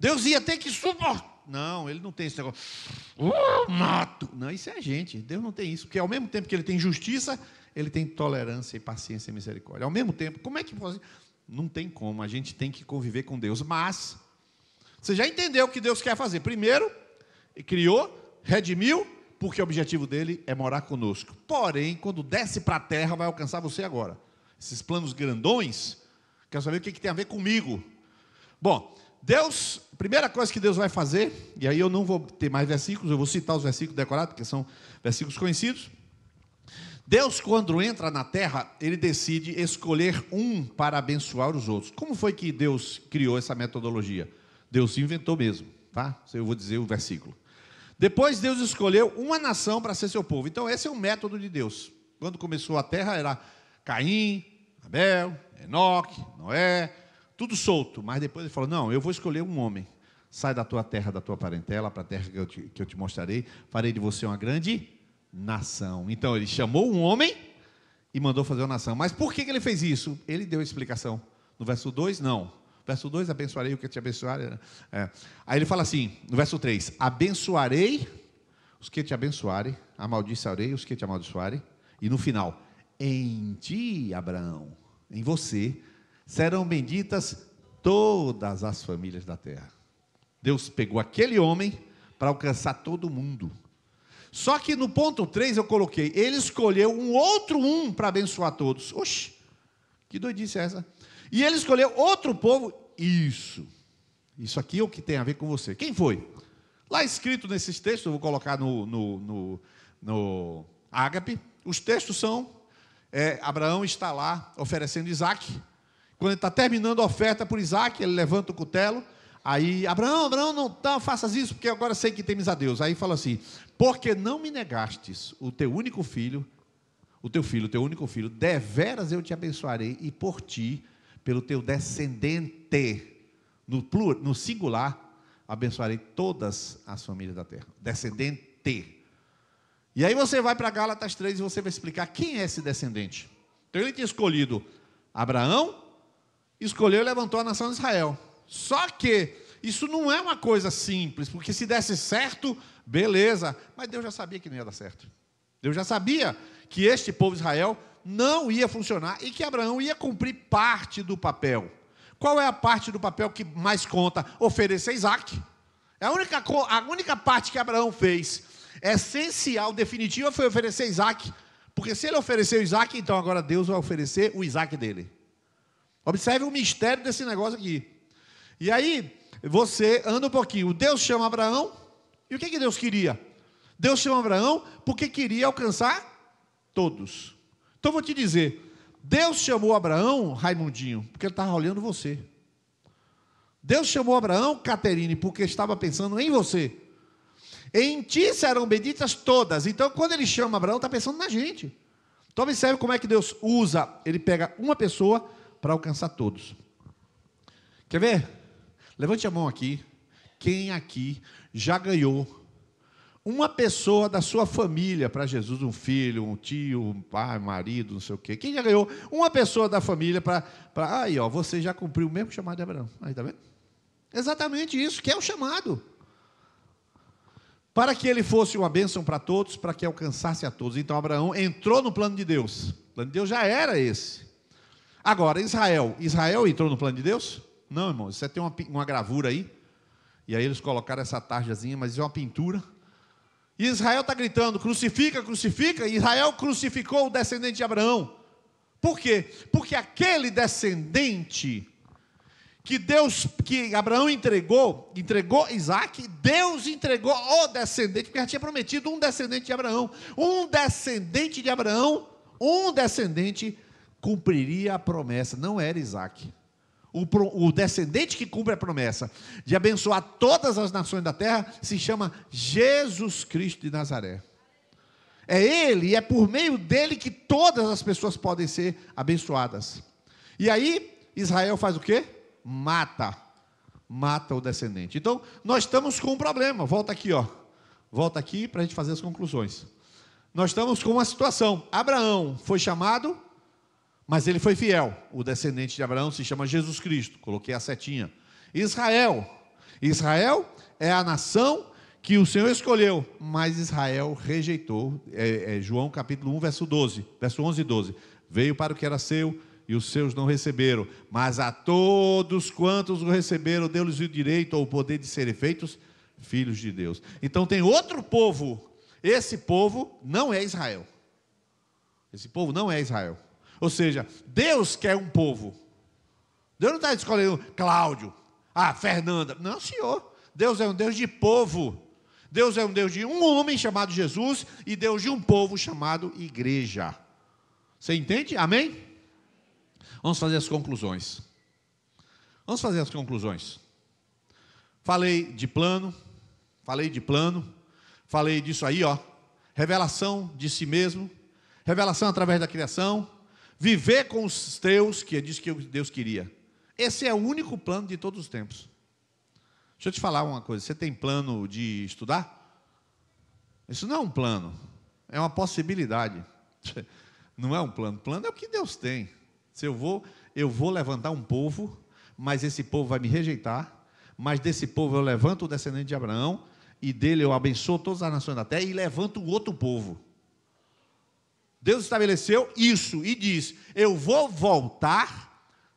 Deus ia ter que suportar. Não, Ele não tem esse negócio. Mato. Não, isso é a gente. Deus não tem isso. Porque ao mesmo tempo que Ele tem justiça, Ele tem tolerância e paciência e misericórdia. Ao mesmo tempo, como é que pode? Não tem como. A gente tem que conviver com Deus. Mas, você já entendeu o que Deus quer fazer. Primeiro, Ele criou, redimiu, porque o objetivo dele é morar conosco. Porém, quando desce para a terra, vai alcançar você agora. Esses planos grandões, quero saber o que tem a ver comigo. Bom, Deus, primeira coisa que Deus vai fazer, e aí eu não vou ter mais versículos, eu vou citar os versículos decorados, porque são versículos conhecidos. Deus, quando entra na terra, Ele decide escolher um para abençoar os outros. Como foi que Deus criou essa metodologia? Deus inventou mesmo, tá? Eu vou dizer o versículo. Depois Deus escolheu uma nação para ser seu povo. Então esse é o método de Deus. Quando começou a terra era Caim, Abel, Enoque, Noé, tudo solto. Mas depois Ele falou, não, eu vou escolher um homem. sai da tua terra, da tua parentela, para a terra que eu te mostrarei, farei de você uma grande nação. Então ele chamou um homem e mandou fazer uma nação. Mas por que ele fez isso? Ele deu a explicação. No verso 2, não. Verso 2, abençoarei o que te abençoarem. Aí ele fala assim, no verso 3, abençoarei os que te abençoarem, amaldiçoarei os que te amaldiçoarem. E no final, em ti, Abraão, em você, serão benditas todas as famílias da terra. Deus pegou aquele homem para alcançar todo mundo. Só que no ponto 3 eu coloquei, ele escolheu um outro para abençoar todos. Oxe, que doidice é essa? E ele escolheu outro povo. Isso aqui é o que tem a ver com você. Quem foi? Lá escrito nesses textos, eu vou colocar no ágape. Os textos são, Abraão está lá oferecendo Isaac. Quando ele está terminando a oferta por Isaac, ele levanta o cutelo. Aí, Abraão, não faças isso, porque agora sei que temes a Deus. Aí fala assim, porque não me negastes o teu único filho, o teu único filho, deveras eu te abençoarei, e por ti, pelo teu descendente, no singular, abençoarei todas as famílias da terra. Descendente. E aí você vai para Gálatas 3 e você vai explicar quem é esse descendente. Então ele tinha escolhido Abraão, escolheu e levantou a nação de Israel. Só que isso não é uma coisa simples, porque se desse certo, beleza, mas Deus já sabia que não ia dar certo. Deus já sabia que este povo de Israel não ia funcionar e que Abraão ia cumprir parte do papel. Qual é a parte do papel que mais conta? Oferecer Isaac. A única parte que Abraão fez, essencial, definitiva, foi oferecer Isaac, porque se ele ofereceu Isaac, então agora Deus vai oferecer o Isaac dele. Observe o mistério desse negócio aqui. E aí, você anda um pouquinho. Deus chama Abraão, e o que Deus queria? Deus chama Abraão porque queria alcançar todos. Então, vou te dizer, Deus chamou Abraão, Raimundinho, porque ele estava olhando você. Deus chamou Abraão, Caterine, porque estava pensando em você. Em ti serão benditas todas. Então, quando ele chama Abraão, está pensando na gente. Então, observe como é que Deus usa. Ele pega uma pessoa para alcançar todos. Quer ver? Levante a mão aqui. Quem aqui já ganhou uma pessoa da sua família para Jesus? Um filho, um tio, um pai, um marido, não sei o quê. Quem já ganhou uma pessoa da família para... Aí, ó, você já cumpriu o mesmo chamado de Abraão. Aí, tá vendo? Exatamente isso, que é o chamado. Para que ele fosse uma bênção para todos, para que alcançasse a todos. Então, Abraão entrou no plano de Deus. O plano de Deus já era esse. Agora, Israel entrou no plano de Deus? Não, irmão, você tem uma gravura aí, e aí eles colocaram essa tarjazinha, mas é uma pintura, e Israel está gritando, crucifica, crucifica, e Israel crucificou o descendente de Abraão. Por quê? Porque aquele descendente que Abraão entregou Isaac, Deus entregou o descendente, porque já tinha prometido um descendente de Abraão, um descendente cumpriria a promessa, não era Isaac. O descendente que cumpre a promessa de abençoar todas as nações da terra se chama Jesus Cristo de Nazaré. É ele, e é por meio dele que todas as pessoas podem ser abençoadas. E aí, Israel faz o quê? Mata o descendente. Então, nós estamos com um problema. Volta aqui, ó. Volta aqui para a gente fazer as conclusões. Nós estamos com uma situação. Abraão foi chamado, mas ele foi fiel. O descendente de Abraão se chama Jesus Cristo. Coloquei a setinha. Israel é a nação que o Senhor escolheu, mas Israel rejeitou. João capítulo 1, verso 11 e 12. Veio para o que era seu, e os seus não receberam. Mas a todos quantos o receberam, deu-lhes o direito ou o poder de serem feitos filhos de Deus. Então tem outro povo. Esse povo não é Israel. Esse povo não é Israel. Ou seja, Deus quer um povo. Deus não está escolhendo Cláudio, Fernanda. Não, senhor. Deus é um Deus de povo. Deus é um Deus de um homem chamado Jesus e Deus de um povo chamado igreja. Você entende? Amém? Vamos fazer as conclusões. Falei de plano, falei disso aí, ó. Revelação de si mesmo, revelação através da criação, viver com os teus, que é disso que Deus queria. Esse é o único plano de todos os tempos. Deixa eu te falar uma coisa. Você tem plano de estudar? Isso não é um plano. É uma possibilidade. Não é um plano. Plano é o que Deus tem. Se eu vou levantar um povo, mas esse povo vai me rejeitar. Mas desse povo eu levanto o descendente de Abraão, e dele eu abençoo todas as nações da terra, e levanto outro povo. Deus estabeleceu isso e diz: eu vou voltar.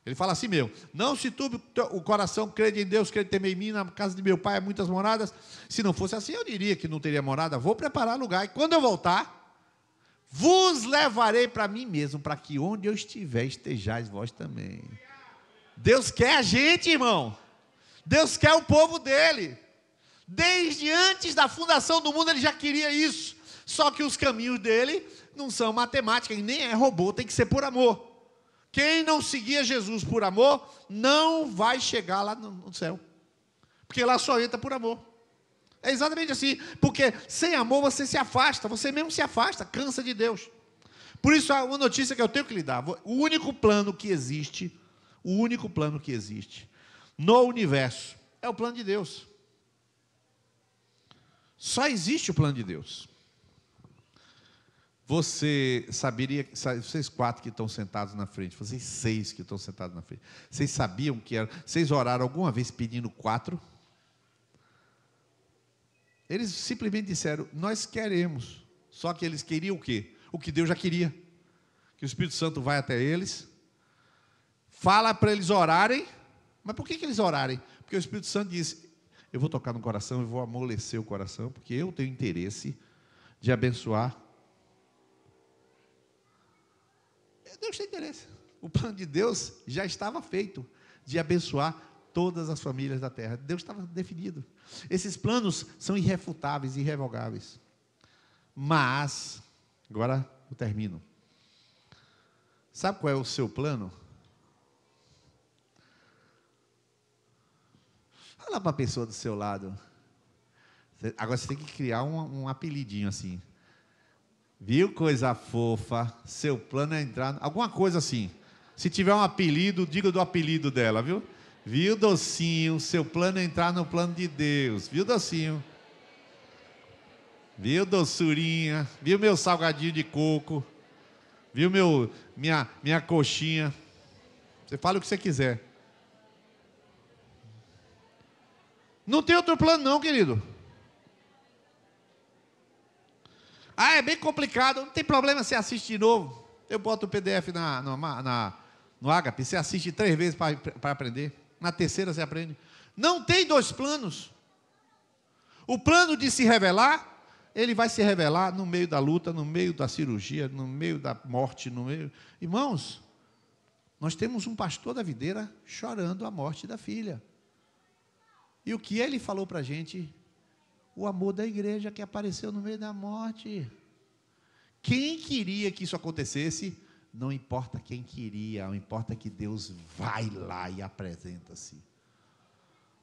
Ele fala assim mesmo: não se turbe o coração, crede em Deus, crede temer em mim, na casa de meu pai há muitas moradas. Se não fosse assim, eu diria que não teria morada. Vou preparar lugar, e quando eu voltar, vos levarei para mim mesmo, para que onde eu estiver, estejais vós também. Deus quer a gente, irmão. Deus quer o povo dele. Desde antes da fundação do mundo ele já queria isso. Só que os caminhos dele não são matemática, e nem é robô, tem que ser por amor. Quem não seguia Jesus por amor, não vai chegar lá no céu. Porque lá só entra por amor. É exatamente assim. Porque sem amor você se afasta, você mesmo se afasta, cansa de Deus. Por isso, há uma notícia que eu tenho que lhe dar. O único plano que existe no universo é o plano de Deus. Só existe o plano de Deus. Você saberia, vocês 4 que estão sentados na frente, vocês 6 que estão sentados na frente, vocês sabiam que era, vocês oraram alguma vez pedindo 4? Eles simplesmente disseram: nós queremos. Só que eles queriam o quê? O que Deus já queria. Que o Espírito Santo vai até eles, fala para eles orarem. Mas por que eles orarem? Porque o Espírito Santo disse: eu vou tocar no coração, eu vou amolecer o coração, porque eu tenho interesse de abençoar. Deus tem interesse. O plano de Deus já estava feito, de abençoar todas as famílias da terra. Deus estava definido. Esses planos são irrefutáveis, irrevogáveis. Mas, agora eu termino. Sabe qual é o seu plano? Fala para a pessoa do seu lado. Agora você tem que criar um apelidinho assim. Viu, coisa fofa? Seu plano é entrar... Alguma coisa assim. Se tiver um apelido, diga do apelido dela, viu? Viu, docinho? Seu plano é entrar no plano de Deus. Viu, docinho? Viu, doçurinha? Viu meu salgadinho de coco? Viu minha coxinha? Você fala o que você quiser. Não tem outro plano não, querido. Ah, é bem complicado. Não tem problema, você assiste de novo. Eu boto o PDF no Agape, você assiste 3 vezes para aprender. Na terceira você aprende. Não tem 2 planos. O plano de se revelar, ele vai se revelar no meio da luta, no meio da cirurgia, no meio da morte, no meio... Irmãos, nós temos um pastor da videira chorando a morte da filha. E o que ele falou para a gente? O amor da igreja que apareceu no meio da morte. Quem queria que isso acontecesse? Não importa quem queria, não importa que Deus vai lá e apresenta-se.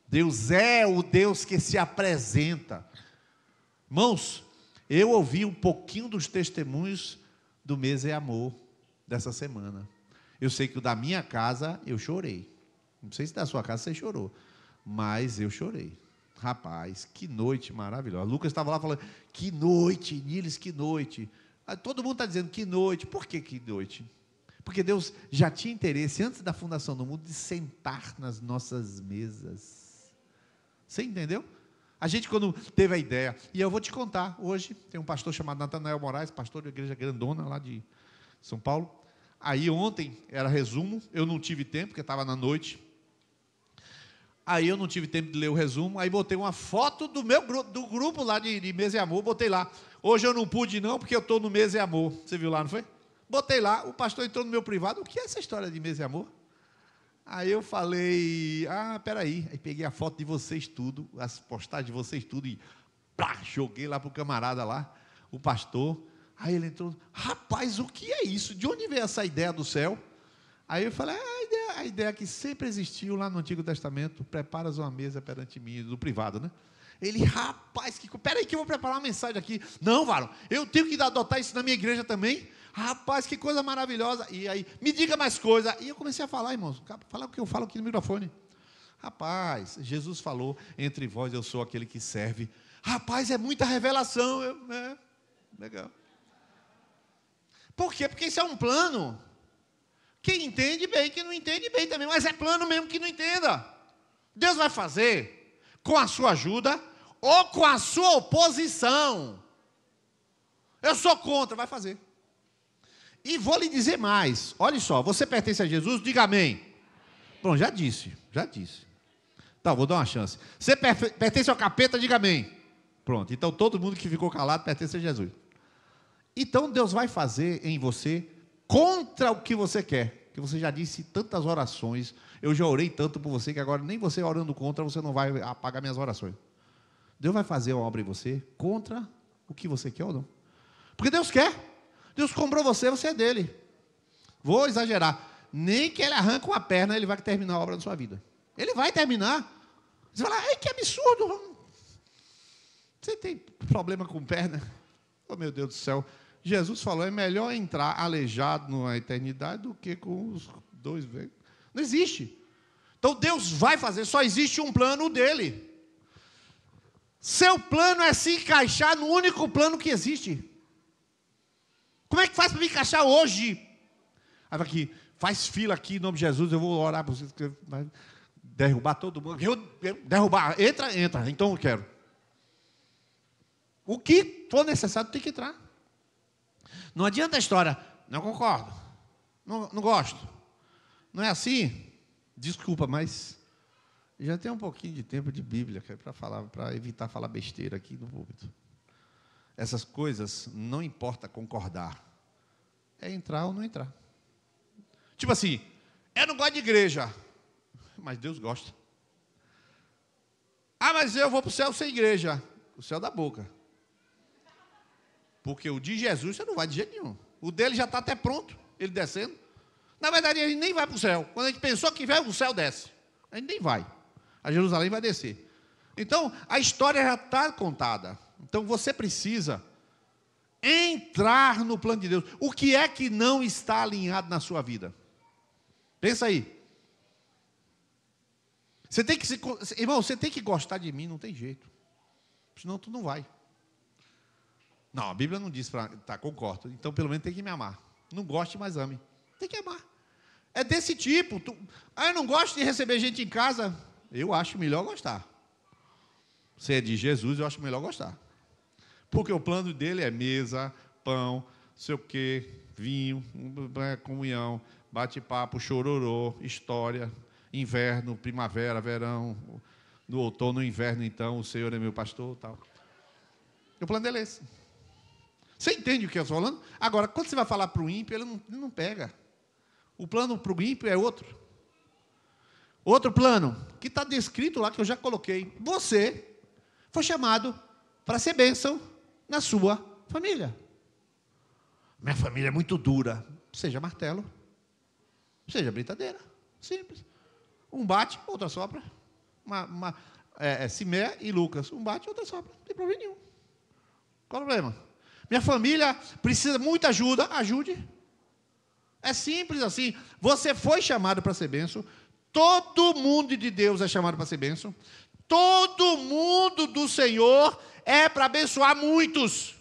Deus é o Deus que se apresenta. Irmãos, eu ouvi um pouquinho dos testemunhos do mês é amor dessa semana. Eu sei que o da minha casa eu chorei. Não sei se da sua casa você chorou, mas eu chorei. Rapaz, que noite maravilhosa. Lucas estava lá falando: que noite, Niles, que noite. Todo mundo está dizendo que noite. Por que noite? Porque Deus já tinha interesse, antes da fundação do mundo, de sentar nas nossas mesas. Você entendeu? A gente, quando teve a ideia, e eu vou te contar, hoje tem um pastor chamado Natanael Moraes, pastor da igreja grandona lá de São Paulo. Aí ontem era resumo, eu não tive tempo, porque estava na noite. Aí eu não tive tempo de ler o resumo, aí botei uma foto do grupo lá de Mês e Amor, botei lá. Hoje eu não pude não, porque eu estou no Mês e Amor. Você viu lá, não foi? Botei lá, o pastor entrou no meu privado: o que é essa história de Mês e Amor? Aí eu falei: peraí. Aí peguei a foto de vocês tudo, as postagens de vocês tudo, e joguei lá para o camarada lá, o pastor. Aí ele entrou: rapaz, o que é isso? De onde veio essa ideia do céu? Aí eu falei: a ideia que sempre existiu lá no Antigo Testamento: preparas uma mesa perante mim, do privado, né? Ele: rapaz, peraí que eu vou preparar uma mensagem aqui. Não, varão, eu tenho que adotar isso na minha igreja também. Rapaz, que coisa maravilhosa. E aí, me diga mais coisa. E eu comecei a falar, irmãos, falar o que eu falo aqui no microfone. Rapaz, Jesus falou, entre vós eu sou aquele que serve. Rapaz, é muita revelação. Legal. Por quê? Porque isso é um plano. Quem entende bem, quem não entende bem também. Mas é plano mesmo que não entenda. Deus vai fazer com a sua ajuda ou com a sua oposição. Eu sou contra, vai fazer. E vou lhe dizer mais. Olha só, você pertence a Jesus? Diga amém. Bom, já disse. Tá, vou dar uma chance. Você pertence ao capeta? Diga amém. Pronto, então todo mundo que ficou calado pertence a Jesus. Então Deus vai fazer em você contra o que você quer. Que você já disse tantas orações. Eu já orei tanto por você que agora nem você orando contra, você não vai apagar minhas orações. Deus vai fazer uma obra em você contra o que você quer ou não. Porque Deus quer. Deus comprou você, você é dele. Vou exagerar. Nem que ele arranque uma perna, ele vai terminar a obra da sua vida. Ele vai terminar. Você vai falar, ai, que absurdo. Você tem problema com perna? Oh, meu Deus do céu. Jesus falou, é melhor entrar aleijado na eternidade do que com os dois velhos. Não existe. Então Deus vai fazer, só existe um plano dele. Seu plano é se encaixar no único plano que existe. Como é que faz para me encaixar hoje? Aí aqui, faz fila aqui em nome de Jesus, eu vou orar para vocês. Derrubar todo mundo. Derrubar, entra. Então eu quero. O que for necessário tem que entrar. Não adianta a história, não concordo, não gosto. Não é assim? Desculpa, mas já tem um pouquinho de tempo de Bíblia para falar, para evitar falar besteira aqui no púlpito. Essas coisas não importa concordar. É entrar ou não entrar. Tipo assim, eu não gosto de igreja, mas Deus gosta. Ah, mas eu vou para o céu sem igreja. O céu da boca. Porque o de Jesus você não vai de jeito nenhum. O dele já está até pronto, ele descendo. Na verdade, ele nem vai para o céu. Quando a gente pensou que vai, o céu desce. A gente nem vai. A Jerusalém vai descer. Então, a história já está contada. Então, você precisa entrar no plano de Deus. O que é que não está alinhado na sua vida? Pensa aí. Irmão, você tem que gostar de mim, não tem jeito. Senão tu não vai. Não, a Bíblia não diz para... Tá, concordo. Então, pelo menos tem que me amar. Não goste, mas ame. Tem que amar. É desse tipo. Eu não gosto de receber gente em casa. Eu acho melhor gostar. Se é de Jesus, eu acho melhor gostar. Porque o plano dele é mesa, pão, sei o quê, vinho, comunhão, bate-papo, chororô, história, inverno, primavera, verão, no outono, inverno, então, o Senhor é meu pastor, tal. O plano dele é esse. Você entende o que eu estou falando? Agora, quando você vai falar para o ímpio, ele não pega. O plano para o ímpio é outro. Outro plano, que está descrito lá, que eu já coloquei. Você foi chamado para ser bênção na sua família. Minha família é muito dura. Seja martelo. Seja britadeira. Simples. Um bate, outra sopra. Simé e Lucas. Um bate, outra sopra. Não tem problema nenhum. Qual o problema? Minha família precisa de muita ajuda. Ajude. É simples assim. Você foi chamado para ser bênção. Todo mundo de Deus é chamado para ser bênção. Todo mundo do Senhor é para abençoar muitos.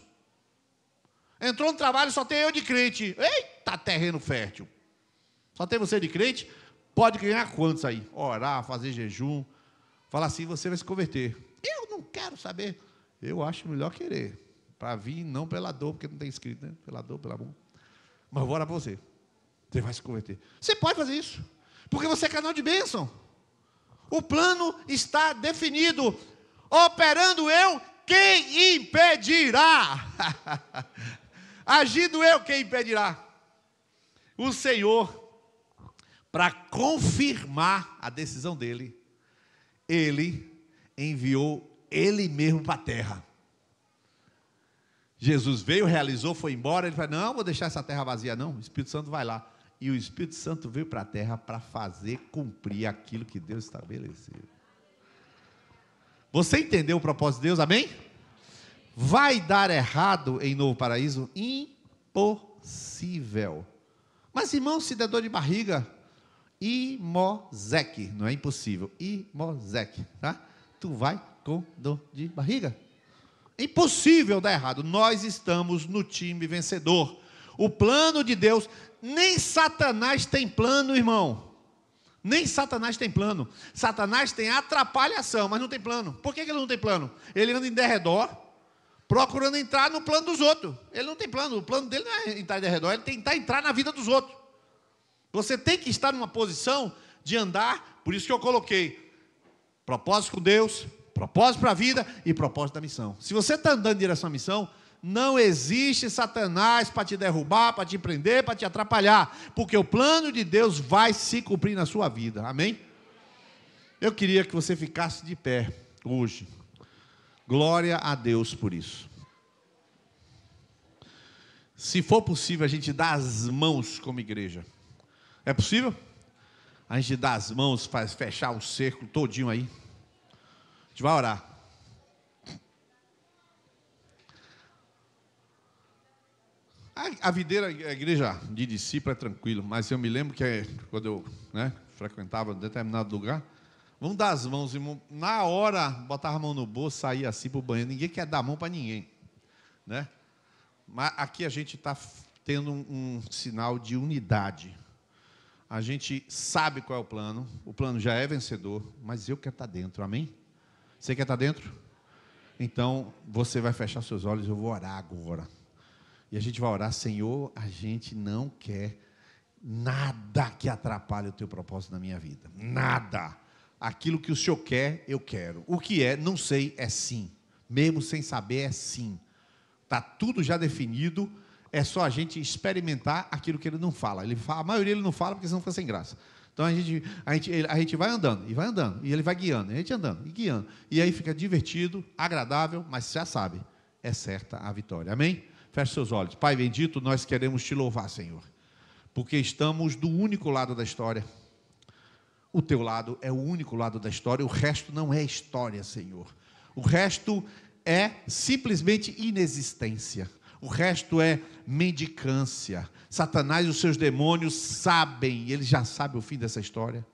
Entrou no trabalho, só tem eu de crente. Eita, terreno fértil. Só tem você de crente. Pode ganhar quantos aí? Orar, fazer jejum. Falar assim, você vai se converter. Eu não quero saber. Eu acho melhor querer. Para vir, não pela dor, porque não tem escrito, né? Pela dor, pelo amor. Mas eu vou orar para você. Você vai se converter. Você pode fazer isso. Porque você é canal de bênção. O plano está definido. Operando eu, quem impedirá? Agindo eu, quem impedirá? O Senhor, para confirmar a decisão dele, ele enviou ele mesmo para a terra. Jesus veio, realizou, foi embora. Ele falou, não, vou deixar essa terra vazia não. O Espírito Santo vai lá. E o Espírito Santo veio para a terra para fazer cumprir aquilo que Deus estabeleceu. Você entendeu o propósito de Deus, amém? Vai dar errado em Novo Paraíso? Impossível. Mas irmão, se der dor de barriga, Imosec, não é impossível, Imosec, tá? Tu vai com dor de barriga. Impossível dar errado. Nós estamos no time vencedor. O plano de Deus, nem Satanás tem plano, irmão. Nem Satanás tem plano. Satanás tem atrapalhação, mas não tem plano. Por que ele não tem plano? Ele anda em derredor, procurando entrar no plano dos outros. Ele não tem plano. O plano dele não é entrar em derredor, ele tentar entrar na vida dos outros. Você tem que estar numa posição de andar, por isso que eu coloquei propósito com Deus, propósito para a vida e propósito da missão. Se você está andando em direção à missão, não existe Satanás para te derrubar, para te prender, para te atrapalhar, porque o plano de Deus vai se cumprir na sua vida, amém? Eu queria que você ficasse de pé hoje, glória a Deus por isso. Se for possível a gente dar as mãos como igreja, é possível? A gente dá as mãos, faz fechar o cerco todinho aí. A gente vai orar. A videira, a igreja de discípulo é tranquilo, mas eu me lembro que quando eu frequentava um determinado lugar, vamos dar as mãos, irmão. Na hora, botava a mão no bolso, saía assim para o banheiro. Ninguém quer dar a mão para ninguém, né? Mas aqui a gente está tendo um sinal de unidade. A gente sabe qual é o plano já é vencedor, mas eu quero estar dentro, amém? Você quer estar dentro? Então, você vai fechar seus olhos, eu vou orar agora. E a gente vai orar, Senhor, a gente não quer nada que atrapalhe o teu propósito na minha vida. Nada. Aquilo que o Senhor quer, eu quero. O que é, não sei, é sim. Mesmo sem saber, é sim. Está tudo já definido. É só a gente experimentar aquilo que ele não fala. Ele fala, a maioria ele não fala porque senão fica sem graça. Então a gente vai andando, e ele vai guiando, e a gente andando, e guiando. E aí fica divertido, agradável, mas já sabe, é certa a vitória. Amém? Feche seus olhos. Pai bendito, nós queremos te louvar, Senhor, porque estamos do único lado da história. O teu lado é o único lado da história, o resto não é história, Senhor. O resto é simplesmente inexistência. O resto é mendicância. Satanás e os seus demônios sabem, eles já sabem o fim dessa história.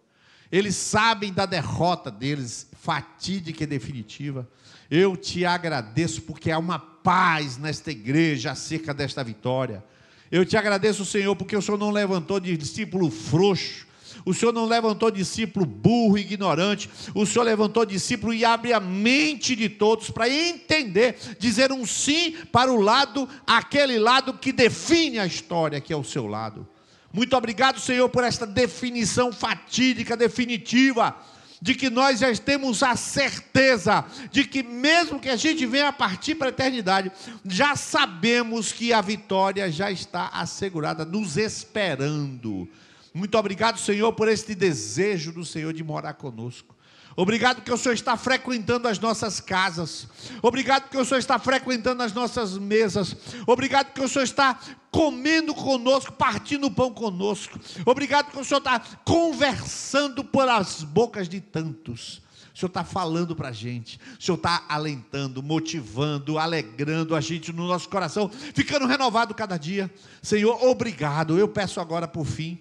Eles sabem da derrota deles, fatídica e definitiva. Eu te agradeço porque há uma paz nesta igreja acerca desta vitória. Eu te agradeço, Senhor, porque o Senhor não levantou de discípulo frouxo. O Senhor não levantou discípulo burro, ignorante. O Senhor levantou discípulo e abre a mente de todos para entender, dizer um sim para o lado, aquele lado que define a história, que é o seu lado. Muito obrigado, Senhor, por esta definição fatídica, definitiva, de que nós já temos a certeza de que mesmo que a gente venha a partir para a eternidade, já sabemos que a vitória já está assegurada, nos esperando. Muito obrigado, Senhor, por este desejo do Senhor de morar conosco. Obrigado porque o Senhor está frequentando as nossas casas. Obrigado porque o Senhor está frequentando as nossas mesas. Obrigado porque o Senhor está comendo conosco, partindo o pão conosco. Obrigado porque o Senhor está conversando pelas bocas de tantos. O Senhor está falando para a gente. O Senhor está alentando, motivando, alegrando a gente no nosso coração, ficando renovado cada dia. Senhor, obrigado. Eu peço agora por fim,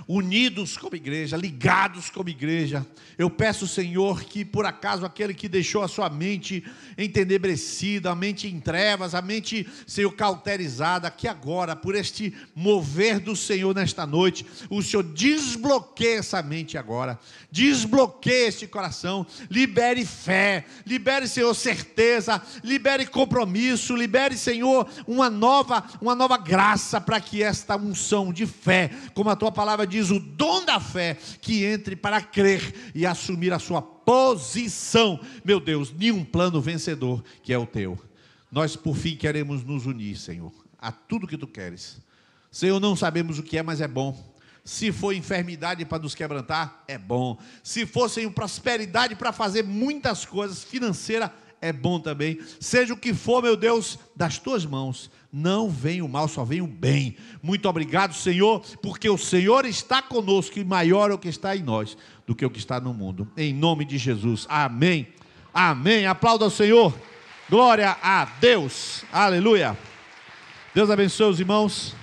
unidos como igreja, ligados como igreja, eu peço, Senhor, que por acaso aquele que deixou a sua mente entenebrecida, a mente em trevas, a mente, Senhor, cauterizada, que agora, por este mover do Senhor nesta noite, o Senhor desbloqueie essa mente agora, desbloqueie este coração, libere fé, libere, Senhor, certeza, libere compromisso, libere, Senhor, uma nova graça para que esta unção de fé, como a tua palavra diz, o dom da fé, que entre para crer e assumir a sua posição, meu Deus, nenhum plano vencedor que é o teu. Nós por fim queremos nos unir, Senhor, a tudo que tu queres. Senhor, não sabemos o que é, mas é bom. Se for enfermidade para nos quebrantar, é bom. Se for, Senhor, prosperidade para fazer muitas coisas, financeira, é bom também. Seja o que for, meu Deus, das tuas mãos, não vem o mal, só vem o bem. Muito obrigado, Senhor, porque o Senhor está conosco e maior é o que está em nós do que o que está no mundo. Em nome de Jesus, amém, amém. Aplauda ao Senhor, glória a Deus, aleluia. Deus abençoe os irmãos.